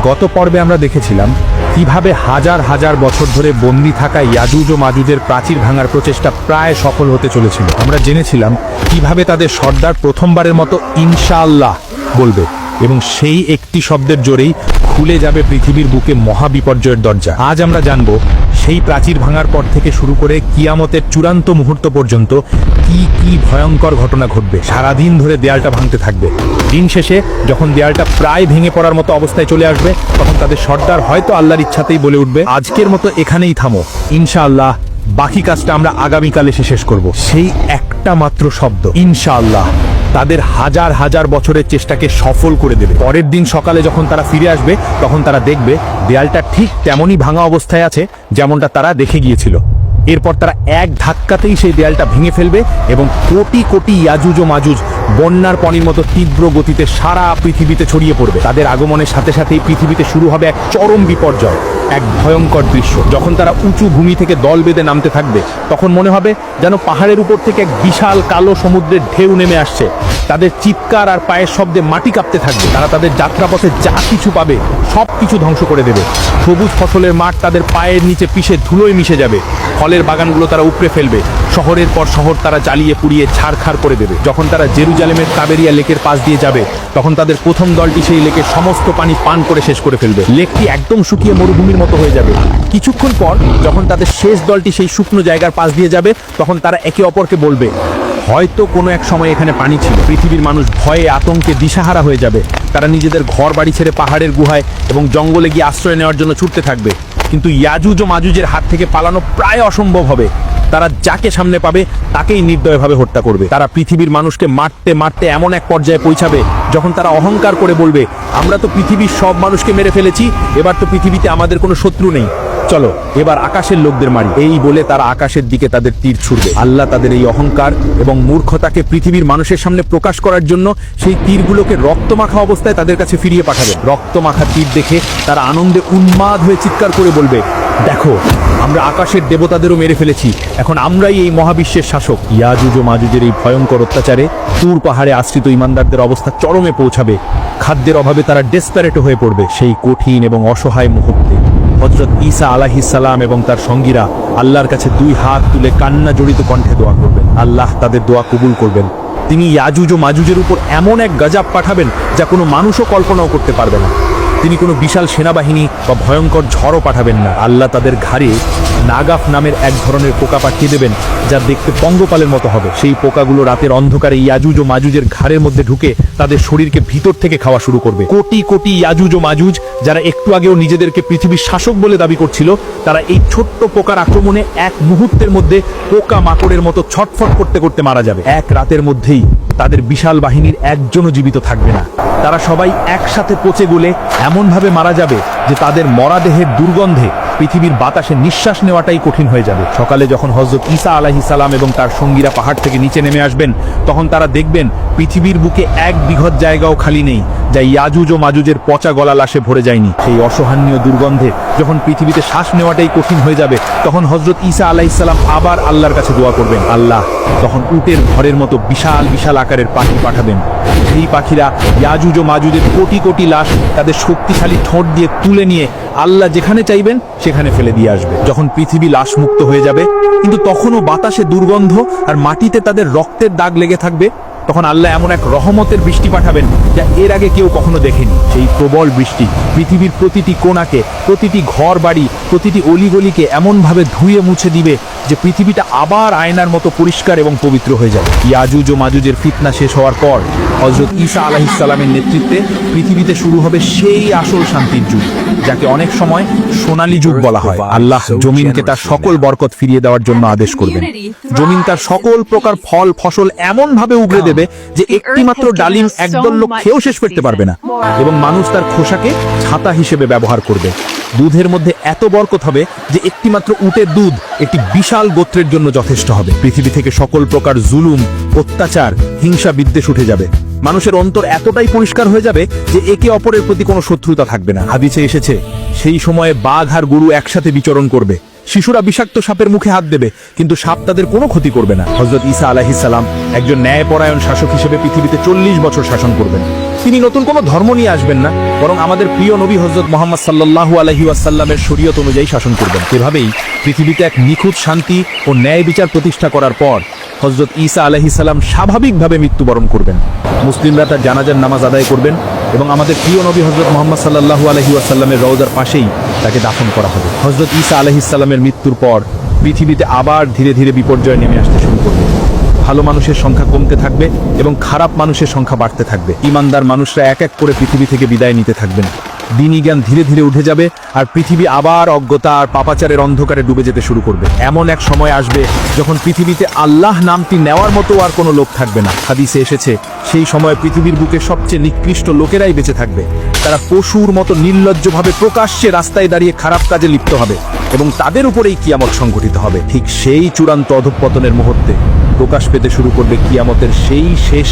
গত পর্বে আমরা দেখেছিলাম কিভাবে হাজার হাজার বছর ধরে বন্দী থাকা ইয়াজুজ ও মাজুজের প্রাচীর ভাঙার প্রচেষ্টা প্রায় সফল হতে চলেছিল। আমরা জেনেছিলাম কিভাবে তাদের সর্দার প্রথমবারের মতো ইনশাআল্লাহ বলবে এবং সেই একটি শব্দের জোরেই খুলে যাবে পৃথিবীর বুকে মহাবিপর্যয়ের দরজা। আজ আমরা জানব সেই প্রাচীর ভাঙার পর থেকে শুরু করে কিয়ামতের চূড়ান্ত মুহূর্ত পর্যন্ত কি কি ভয়ঙ্কর ঘটনা ঘটবে। সারাদিন ধরে দেয়ালটা ভাঙতে থাকবে। দিন শেষে যখন দেয়ালটা প্রায় ভেঙে পড়ার মতো অবস্থায় চলে আসবে, তখন তাদের সর্দার হয়তো আল্লাহর ইচ্ছাতেই বলে উঠবে, আজকের মতো এখানেই থামো, ইনশাআল্লাহ বাকি কাজটা আমরা আগামীকাল এসে শেষ করব। সেই একটা মাত্র শব্দ ইনশাআল্লাহ তাদের হাজার হাজার বছরের চেষ্টাকে সফল করে দেবে। পরের দিন সকালে যখন তারা ফিরে আসবে, তখন তারা দেখবে দেয়ালটা ঠিক তেমনই ভাঙা অবস্থায় আছে যেমনটা তারা দেখে গিয়েছিল। এরপর তারা এক ধাক্কাতেই সেই দেয়ালটা ভেঙে ফেলবে এবং কোটি কোটি ইয়াজুজ ও মাজুজ বন্যার পানির মতো তীব্র গতিতে সারা পৃথিবীতে ছড়িয়ে পড়বে। তাদের আগমনের সাথে সাথেই পৃথিবীতে শুরু হবে এক চরম বিপর্যয়, এক ভয়ঙ্কর দৃশ্য। যখন তারা উঁচু ভূমি থেকে দল বেঁধে নামতে থাকবে, তখন মনে হবে যেন পাহাড়ের উপর থেকে এক বিশাল কালো সমুদ্রের ঢেউ নেমে আসছে। তাদের চিৎকার আর পায়ের শব্দে মাটি কাঁপতে থাকবে। তারা তাদের যাত্রাপথে যা কিছু পাবে সব কিছু ধ্বংস করে দেবে। সবুজ ফসলের মাঠ তাদের পায়ের নিচে পিষে ধুলোয় মিশে যাবে। ফলের বাগানগুলো তারা উপড়ে ফেলবে। শহরের পর শহর তারা জ্বালিয়ে পুড়িয়ে ছারখার করে দেবে। যখন তারা জেরুজালেমের তাবেরিয়া লেকের পাশ দিয়ে যাবে, তখন তাদের প্রথম দলটি সেই লেকের সমস্ত পানি পান করে শেষ করে ফেলবে। লেকটি একদম শুকিয়ে মরুভূমির মতো হয়ে যাবে। কিছুক্ষণ পর যখন তাদের শেষ দলটি সেই শুকনো জায়গার পাশ দিয়ে যাবে, তখন তারা একে অপরকে বলবে, হয়তো কোনো এক সময় এখানে পানি ছিল। পৃথিবীর মানুষ ভয়ে আতঙ্কে দিশাহারা হয়ে যাবে। তারা নিজেদের ঘর বাড়ি ছেড়ে পাহাড়ের গুহায় এবং জঙ্গলে গিয়ে আশ্রয় নেওয়ার জন্য ছুটতে থাকবে। কিন্তু ইয়াজুজ ও মাজুজের হাত থেকে পালানো প্রায় অসম্ভব হবে। তারা যাকে সামনে পাবে তাকেই নির্দয়ভাবে হত্যা করবে। তারা পৃথিবীর মানুষকে মারতে মারতে এমন এক পর্যায়ে পৌঁছাবে যখন তারা অহংকার করে বলবে, আমরা তো পৃথিবীর সব মানুষকে মেরে ফেলেছি, এবার তো পৃথিবীতে আমাদের কোনো শত্রু নেই, চলো এবার আকাশের লোকদের মারি। এই বলে তারা আকাশের দিকে তাদের তীর ছুড়বে। আল্লাহ তাদের এই অহংকার এবং মূর্খতাকে পৃথিবীর মানুষের সামনে প্রকাশ করার জন্য সেই তীরগুলোকে রক্তমাখা অবস্থায় তাদের কাছে ফিরিয়ে পাঠাবে। রক্তমাখা তীর দেখে তারা আনন্দে উন্মাদ হয়ে চিৎকার করে বলবে, দেখো আমরা আকাশের দেবতাদেরও মেরে ফেলেছি, এখন আমরাই এই মহাবিশ্বের শাসক। ইয়াজুজ ও মাজুজের এই ভয়ঙ্কর অত্যাচারে তুর পাহাড়ে আশ্রিত ইমানদারদের অবস্থা চরমে পৌঁছাবে। খাদ্যের অভাবে তারা ডেসপারেট হয়ে পড়বে। সেই কঠিন এবং অসহায় মুহূর্তে হযরত ঈসা আলাইহিস সালাম এবং তার সঙ্গীরা আল্লাহর কাছে দুই হাত তুলে কান্না জড়িত কণ্ঠে দোয়া করবেন। আল্লাহ তাদের দোয়া কবুল করবেন। তিনি ইয়াজুজ ও মাজুজের উপর এমন এক গজব পাঠাবেন যা কোনো মানুষও কল্পনাও করতে পারবে না। তিনি কোনো বিশাল সেনাবাহিনী বা ভয়ঙ্কর ঝড়ও পাঠাবেন না। আল্লাহ তাদের ঘাড়ে নাগাফ নামের এক ধরনের পোকা পাঠিয়ে দেবেন, যা দেখতে পঙ্গপালের মতো হবে। সেই পোকাগুলো রাতের অন্ধকারে ইয়াজুজ ও মাজুজের ঘাড়ের মধ্যে ঢুকে তাদের শরীরকে ভিতর থেকে খাওয়া শুরু করবে। কোটি কোটি ইয়াজুজ ও মাজুজ যারা একটু আগেও নিজেদেরকে পৃথিবীর শাসক বলে দাবি করছিল, তারা এই ছোট্ট পোকার আক্রমণে এক মুহূর্তের মধ্যে পোকা মাকড়ের মতো ছটফট করতে করতে মারা যাবে। এক রাতের মধ্যেই তাদের বিশাল বাহিনীর একজনও জীবিত থাকবে না। তারা সবাই একসাথে পচে গলে এমনভাবে মারা যাবে যে তাদের মরাদেহের দুর্গন্ধে পৃথিবীর বাতাসে নিঃশ্বাস নেওয়াটাই কঠিন হয়ে যাবে। সকালে যখন হযরত ঈসা আলাইহিস সালাম এবং তার সঙ্গীরা পাহাড় থেকে নিচে নেমে আসবেন, তখন তারা দেখবেন পৃথিবীর বুকে এক বিঘত জায়গাও খালি নেই যা ইয়াজুজ ও মাজুজের পচা গলা লাশে ভরে যায়নি। সেই অসহনীয় দুর্গন্ধে যখন পৃথিবীতে শ্বাস নেওয়াটাই কঠিন হয়ে যাবে, তখন হযরত ঈসা আলাইহিস সালাম আবার আল্লাহর কাছে দোয়া করবেন। আল্লাহ তখন উটের ঘরের মতো বিশাল বিশাল আকারের পাখি পাঠাবেন। এই পাখিরা ইয়াজুজ ও মাজুজের কোটি কোটি লাশ তাদের শক্তিশালী ঠোঁট দিয়ে তুলে নিয়ে আল্লাহ যেখানে চাইবেন সেখানে ফেলে দিয়ে আসবে। যখন পৃথিবী লাশ মুক্ত হয়ে যাবে, কিন্তু তখনও বাতাসে দুর্গন্ধ আর মাটিতে তাদের রক্তের দাগ লেগে থাকবে, তখন আল্লাহ এমন এক রহমতের বৃষ্টি পাঠাবেন যা এর আগে কেউ কখনো দেখেনি। সেই প্রবল বৃষ্টি পৃথিবীর প্রতিটি কোণাকে, প্রতিটি ঘর বাড়ি, প্রতিটি অলিগলিকে এমনভাবে ধুয়ে মুছে দিবে যে পৃথিবীটা আবার আয়নার মতো পরিষ্কার এবং পবিত্র হয়ে যাবে। ইয়াজুজ ও মাজুজের ফিতনা শেষ হওয়ার পর হযরত ঈসা আলাইহিস সালামের নেতৃত্বে পৃথিবীতে শুরু হবে সেই আসল শান্তির যুগ, যাকে অনেক সময় সোনালী যুগ বলা হয়। আল্লাহ জমিনকে তার সকল বরকত ফিরিয়ে দেওয়ার জন্য আদেশ করবেন। জমিন তার সকল প্রকার ফল ফসল এমন ভাবে উগরে দেবে যে একটি মাত্র ডালিম একদল লোক খেয়েও শেষ করতে পারবে না, এবং মানুষ তার খোসাকে ছাতা হিসেবে ব্যবহার করবে। দুধের মধ্যে এত বরকত হবে যে একটি মাত্র উটের দুধ একটি বিশাল গোত্রের জন্য যথেষ্ট হবে। পৃথিবী থেকে সকল প্রকার জুলুম, অত্যাচার, হিংসা বিদ্বেষ উঠে যাবে। মানুষের অন্তর এতটাই পরিষ্কার হয়ে যাবে যে একে অপরের প্রতি কোনো শত্রুতা থাকবে না। হাদিসে এসেছে সেই সময়ে বাঘ আর গরু একসাথে বিচরণ করবে। শিশুরা বিষাক্ত সাপের মুখে হাত দেবে, কিন্তু সাপ তাদের কোনো ক্ষতি করবে না। হযরত ঈসা আলাইহিস সালাম একজন ন্যায়পরায়ণ শাসক হিসেবে পৃথিবীতে 40 বছর শাসন করবেন। তিনি নতুন কোনো ধর্ম নিয়ে আসবেন না, বরং আমাদের প্রিয় নবী হযরত মুহাম্মদ সাল্লাল্লাহু আলাইহি ওয়াসাল্লামের শরীয়ত অনুযায়ী শাসন করবেন। এভাবেই পৃথিবীতে এক নিখুঁত শান্তি ও ন্যায় বিচার প্রতিষ্ঠা করার পর হযরত ঈসা আলাইহিস সালাম স্বাভাবিকভাবে মৃত্যুবরণ করবেন। মুসলিমরা তার জানাজার নামাজ আদায় করবেন এবং আমাদের প্রিয় নবী হযরত মুহাম্মদ সাল্লাল্লাহু আলাইহি ওয়াসাল্লামের রওজার পাশেই তাকে দাফন করা হবে। হযরত ঈসা আলাইহিস সালামের মৃত্যুর পর পৃথিবীতে আবার ধীরে ধীরে বিপর্যয় নেমে আসতে শুরু করবে। ভালো মানুষের সংখ্যা কমতে থাকবে এবং খারাপ মানুষের সংখ্যা বাড়তে থাকবে। ঈমানদার মানুষরা এক এক করে পৃথিবী থেকে বিদায় নিতে থাকবেন। দিনী জ্ঞান ধীরে ধীরে উঠে যাবে আর পৃথিবী আবার অজ্ঞতা আর পাপাচারের অন্ধকারে ডুবে যেতে শুরু করবে। এমন এক সময় আসবে যখন পৃথিবীতে আল্লাহ নামটি নেওয়ার মতো আর কোনো লোক থাকবে না। হাদিসে এসেছে, সেই সময় পৃথিবীর বুকে সবচেয়ে নিকৃষ্ট লোকেরাই বেঁচে থাকবে। তারা পশুর মতো নির্লজ্জভাবে প্রকাশ্যে রাস্তায় দাঁড়িয়ে খারাপ কাজে লিপ্ত হবে এবং তাদের উপরেই কিয়ামত সংঘটিত হবে। ঠিক সেই চূড়ান্ত অধঃপতনের মুহূর্তে প্রকাশ পেতে শুরু করবে কিয়ামতের সেই শেষ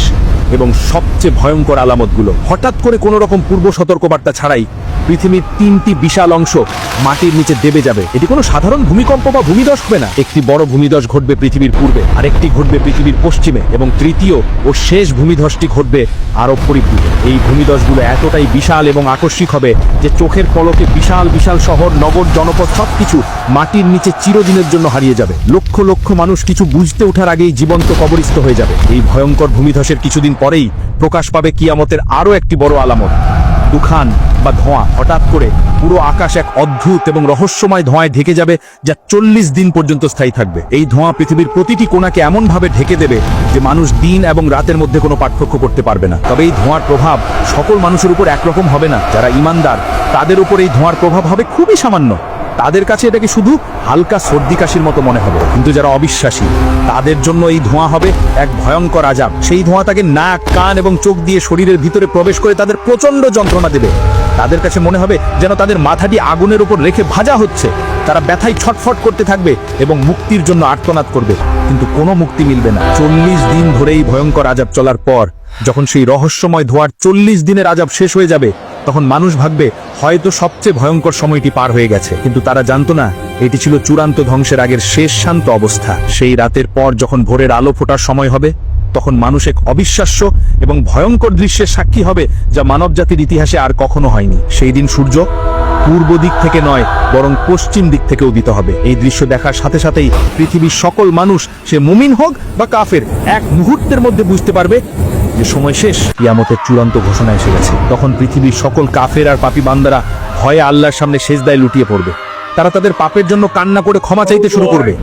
এবং সবচেয়ে ভয়ঙ্কর আলামতগুলো। হঠাৎ করে কোনো রকম পূর্ব সতর্কবার্তা ছাড়াই পৃথিবীর 3টি বিশাল অংশ মাটির নিচে দেবে যাবে। এটি কোনো সাধারণ ভূমিকম্প বা ভূমিধস হবে না। একটি বড় ভূমিধস ঘটবে পৃথিবীর পূর্বে, আরেকটি ঘটবে পৃথিবীর পশ্চিমে, এবং তৃতীয় ও শেষ ভূমিধসটি ঘটবে আরব পরিপূর্বে। এই ভূমিধসগুলো এতটাই বিশাল এবং আকস্মিক হবে যে চোখের পলকে বিশাল বিশাল শহর, নগর, জনপদ সবকিছু মাটির নিচে চিরদিনের জন্য হারিয়ে যাবে। লক্ষ লক্ষ মানুষ কিছু বুঝতে ওঠার আগেই জীবন্ত কবরস্থ হয়ে যাবে। এই ভয়ঙ্কর ভূমিধসের কিছুদিন পরেই প্রকাশ পাবে কিয়ামতের আরও একটি বড় আলামত, তুফান বা ধোঁয়া। হঠাৎ করে পুরো আকাশ এক অদ্ভুত এবং রহস্যময় ধোঁয়ায় ঢেকে যাবে, যা 40 দিন পর্যন্ত স্থায়ী থাকবে। এই ধোঁয়া পৃথিবীর প্রতিটি কোণাকে এমনভাবে ঢেকে দেবে যে মানুষ দিন এবং রাতের মধ্যে কোনো পার্থক্য করতে পারবে না। তবে এই ধোঁয়ার প্রভাব সকল মানুষের উপর একরকম হবে না। যারা ঈমানদার তাদের উপর এই ধোঁয়ার প্রভাব হবে খুবই সামান্য। তাদের কাছে এটাকে শুধু হালকা সর্দি কাশির মতো মনে হবে। কিন্তু যারা অবিশ্বাসী তাদের জন্য এই ধোঁয়া হবে এক ভয়ঙ্কর আযাব। সেই ধোঁয়া তাকে নাক, কান এবং চোখ দিয়ে শরীরের ভিতরে প্রবেশ করে তাদের প্রচন্ড যন্ত্রণা দেবে। তাদের কাছে মনে হবে যেন তাদের মাথাটি আগুনের উপর রেখে ভাজা হচ্ছে। তারা ব্যথায় ছটফট করতে থাকবে এবং মুক্তির জন্য আর্তনাদ করবে, কিন্তু কোনো মুক্তি মিলবে না। 40 দিন ধরে এই ভয়ঙ্কর আযাব চলার পর যখন সেই রহস্যময় ধোঁয়ার 40 দিনের আযাব শেষ হয়ে যাবে, তখন মানুষ ভাববে হয়তো সবচেয়ে ভয়ঙ্কর সময়টি পার হয়ে গেছে। কিন্তু তারা জানতো না এটি ছিল চূড়ান্ত ধ্বংসের আগের শেষ শান্ত অবস্থা। সেই রাতের পর যখন ভোরের আলো ফোটার সময় হবে, তখন মানুষ এক অবিশ্বাস্য এবং ভয়ঙ্কর দৃশ্যের সাক্ষী হবে যা মানবজাতির ইতিহাসে আর কখনো হয়নি। সেই দিন সূর্য পূর্ব দিক থেকে নয়, বরং পশ্চিম দিক থেকে উদিত হবে। এই দৃশ্য দেখার সাথে সাথেই পৃথিবীর সকল মানুষ, সে মুমিন হোক বা কাফের, এক মুহূর্তের মধ্যে বুঝতে পারবে যে সময় শেষ, কিয়ামতের চূড়ান্ত ঘোষণা এসে গেছে। তখন পৃথিবীর সকল কাফের আর পাপী বান্দারা ভয়ে আল্লাহর সামনে সেজদায় লুটিয়ে পড়বে। তারা তাদের পাপের জন্য কান্না করে ক্ষমা চাইতে শুরু করবে।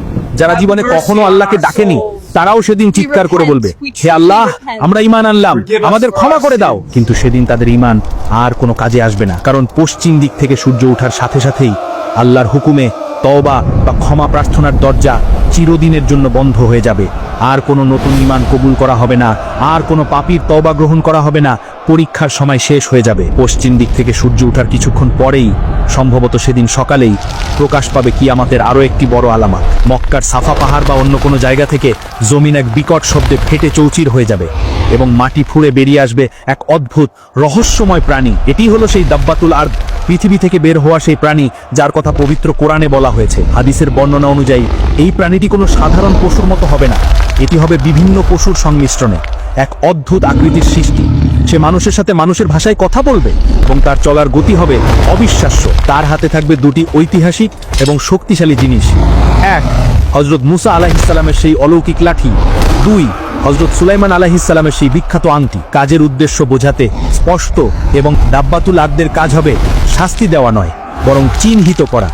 যারা জীবনে কখনো আল্লাহকে ডাকেনি তারাও সেদিন চিৎকার করে বলবে, হে আল্লাহ, আমরা ঈমান আনলাম, আমাদের ক্ষমা করে দাও। কিন্তু সেদিন তাদের ঈমান আর কোনো কাজে আসবে না, কারণ পশ্চিম দিক থেকে সূর্য ওঠার সাথে সাথেই আল্লাহর হুকুমে তওবা বা ক্ষমা প্রার্থনার দরজা চিরদিনের জন্য বন্ধ হয়ে যাবে। আর কোনো নতুন ঈমান কবুল করা হবে না, আর কোনো পাপীর তওবা গ্রহণ করা হবে না। পরীক্ষার সময় শেষ হয়ে যাবে। পশ্চিম দিক থেকে সূর্য ওঠার কিছুক্ষণ পরেই, সম্ভবত সেদিন সকালেই, প্রকাশ পাবে কিয়ামতের আরও একটি বড় আলামত। মক্কার সাফা পাহাড় বা অন্য কোনো জায়গা থেকে জমিন এক বিকট শব্দে ফেটে চৌচির হয়ে যাবে এবং মাটি ফুঁড়ে বেরিয়ে আসবে এক অদ্ভুত রহস্যময় প্রাণী। এটি হলো সেই দাব্বাতুল আরদ, পৃথিবী থেকে বের হওয়া সেই প্রাণী যার কথা পবিত্র কোরআনে বলা হয়েছে। হাদিসের বর্ণনা অনুযায়ী এই প্রাণীটি কোনো সাধারণ পশুর মতো হবে না, এটি হবে বিভিন্ন পশুর সংমিশ্রণে এক অদ্ভুত আকৃতির সৃষ্টি। সে মানুষের সাথে মানুষের ভাষায় কথা বলবে এবং তার চলার গতি হবে অবিশ্বাস্য। তার হাতে থাকবে দুটি ঐতিহাসিক এবং শক্তিশালী জিনিস, এক হযরত মুসা আলাইহিস সালামের সেই অলৌকিক লাঠি, দুই হযরত সুলাইমান আলাইহিস সালামের সেই বিখ্যাত আংটি। কাজের উদ্দেশ্য বোঝাতে স্পষ্ট এবং দাব্বাতুল আরদের কাজ হবে শাস্তি দেওয়া নয়, বরং চিহ্নিত করা।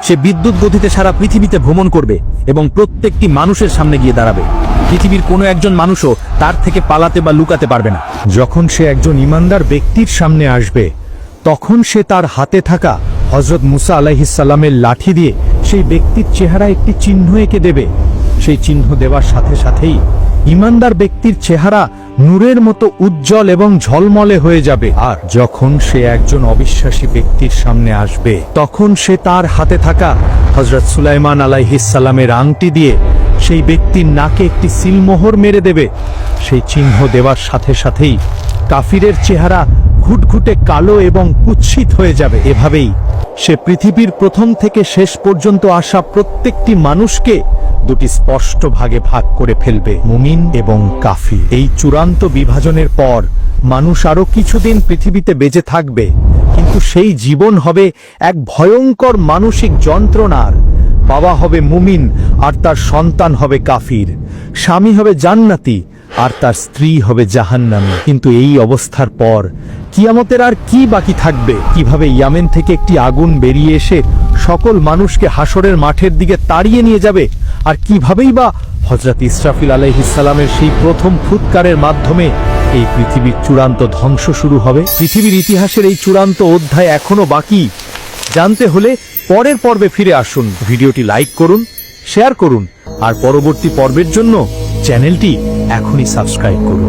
সে বিদ্যুৎ গতিতে সারা পৃথিবীতে ভ্রমণ করবে এবং প্রত্যেকটি মানুষের সামনে গিয়ে দাঁড়াবে। পৃথিবীর কোনো একজন মানুষও তার থেকে পালাতে বা লুকাতে পারবে না। যখন সে একজন ঈমানদার ব্যক্তির সামনে আসবে, তখন সে তার হাতে থাকা হযরত মুসা আলাইহিস সালামের লাঠি দিয়ে সেই ব্যক্তির চেহারা একটি চিহ্ন এঁকে দেবে। সেই চিহ্ন দেওয়ার সাথে সাথেই ঈমানদার ব্যক্তির চেহারা নূরের মতো উজ্জ্বল এবং ঝলমলে হয়ে যাবে। আর যখন সে একজন অবিশ্বাসী ব্যক্তির সামনে আসবে, তখন সে তার হাতে থাকা হযরত সুলাইমান আলাইহিস সালামের আংটি দিয়ে সেই ব্যক্তির নাকে একটি সিলমোহর মেরে দেবে। সেই চিহ্ন দেওয়ার সাথে সাথেই কাফিরের চেহারা ঘুটঘুটে কালো এবং কুৎসিত হয়ে যাবে। এভাবেই সে পৃথিবীর প্রথম থেকে শেষ পর্যন্ত আসা প্রত্যেকটি মানুষকে দুটি স্পষ্ট ভাগে ভাগ করে ফেলবে, মুমিন এবং কাফির। এই চূড়ান্ত বিভাজনের পর মানুষ আরো কিছুদিন পৃথিবীতে বেঁচে থাকবে, কিন্তু সেই জীবন হবে এক ভয়ঙ্কর মানসিক যন্ত্রণার। বাবা হবে মুমিন আর তার সন্তান হবে কাফির, স্বামী হবে জান্নাতি আর তার স্ত্রী হবে জাহান্নামী। কিন্তু এই অবস্থার পর কিয়ামতের আর কি বাকি থাকবে? কিভাবে ইয়ামেন থেকে একটি আগুন বেরিয়ে এসে সকল মানুষকে হাসরের মাঠের দিকে তাড়িয়ে নিয়ে যাবে? আর কিভাবেই বা হযরত ইসরাফিল আলাইহিস সালামের সেই প্রথম ফুৎকারের মাধ্যমে এই পৃথিবীর চূড়ান্ত ধ্বংস শুরু হবে? পৃথিবীর ইতিহাসের এই চূড়ান্ত অধ্যায় এখনো বাকি। জানতে হলে পরের পর্বে ফিরে আসুন। ভিডিওটি লাইক করুন, শেয়ার করুন আর পরবর্তী পর্বের জন্য চ্যানেলটি এখনই সাবস্ক্রাইব করুন।